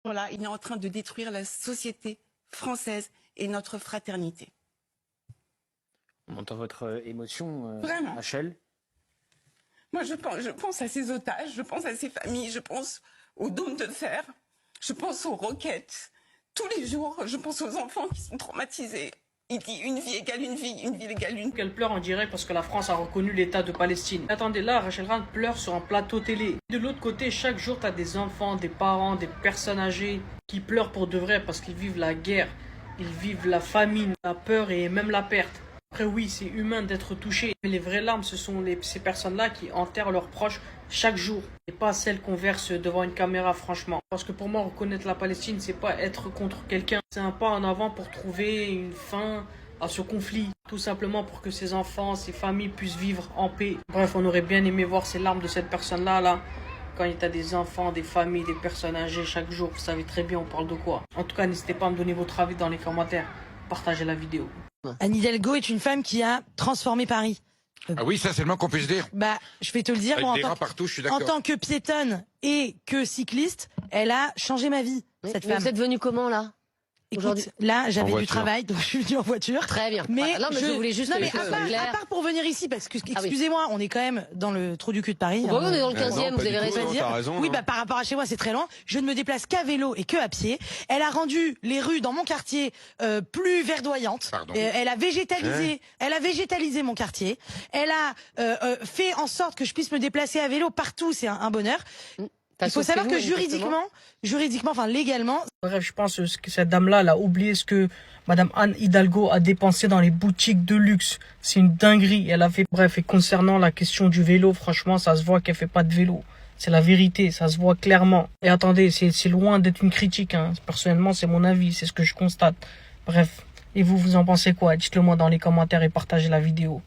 Voilà, il est en train de détruire la société française et notre fraternité. On entend votre émotion, Vraiment. Rachel. Moi, je pense à ces otages, je pense à ces familles, je pense aux dômes de fer, je pense aux roquettes. Tous les jours, je pense aux enfants qui sont traumatisés. Il dit une vie égale une vie égale une vie. Elle pleure en direct parce que la France a reconnu l'État de Palestine. Attendez, là, Rachel Rand pleure sur un plateau télé. De l'autre côté, chaque jour, t'as des enfants, des parents, des personnes âgées qui pleurent pour de vrai parce qu'ils vivent la guerre, ils vivent la famine, la peur et même la perte. Après oui, c'est humain d'être touché, mais les vraies larmes, ce sont ces personnes-là qui enterrent leurs proches chaque jour, et pas celles qu'on verse devant une caméra, franchement. Parce que pour moi, reconnaître la Palestine, c'est pas être contre quelqu'un, c'est un pas en avant pour trouver une fin à ce conflit, tout simplement pour que ces enfants, ces familles puissent vivre en paix. Bref, on aurait bien aimé voir ces larmes de cette personne-là, quand il y a des enfants, des familles, des personnes âgées chaque jour, vous savez très bien on parle de quoi. En tout cas, n'hésitez pas à me donner votre avis dans les commentaires, partagez la vidéo. Anne Hidalgo est une femme qui a transformé Paris. Ah oui, ça c'est le moins qu'on puisse dire. Bah, je vais te le dire, Avec moi, des rats partout, je suis d'accord. en tant que piétonne et que cycliste, elle a changé ma vie, Oui, cette mais femme. vous êtes venu comment là? Écoute, là, j'avais du voiture. travail, donc je suis venue en voiture. Très bien. Mais, Voilà. Non, mais je voulais juste non, que mais les choses soient à claires. part pour venir ici, parce que, excusez-moi, on est quand même dans le trou du cul de Paris. Bon, hein, on est dans le non, 15e, pas vous du avez tout, raison. non, t'as raison, oui, non. bah, par rapport à chez moi, c'est très loin. Je ne me déplace qu'à vélo et que à pied. Elle a rendu les rues dans mon quartier plus verdoyantes. Pardon. Elle a végétalisé mon quartier. Elle a fait en sorte que je puisse me déplacer à vélo partout. C'est un bonheur. Il faut savoir que juridiquement, enfin légalement. Bref, je pense que cette dame-là, elle a oublié ce que Madame Anne Hidalgo a dépensé dans les boutiques de luxe. C'est une dinguerie. Elle a fait. Bref, et concernant la question du vélo, franchement, ça se voit qu'elle fait pas de vélo. C'est la vérité, ça se voit clairement. Et attendez, c'est loin d'être une critique, hein. Personnellement, c'est mon avis, c'est ce que je constate. Bref, et vous en pensez quoi? Dites-le moi dans les commentaires et partagez la vidéo.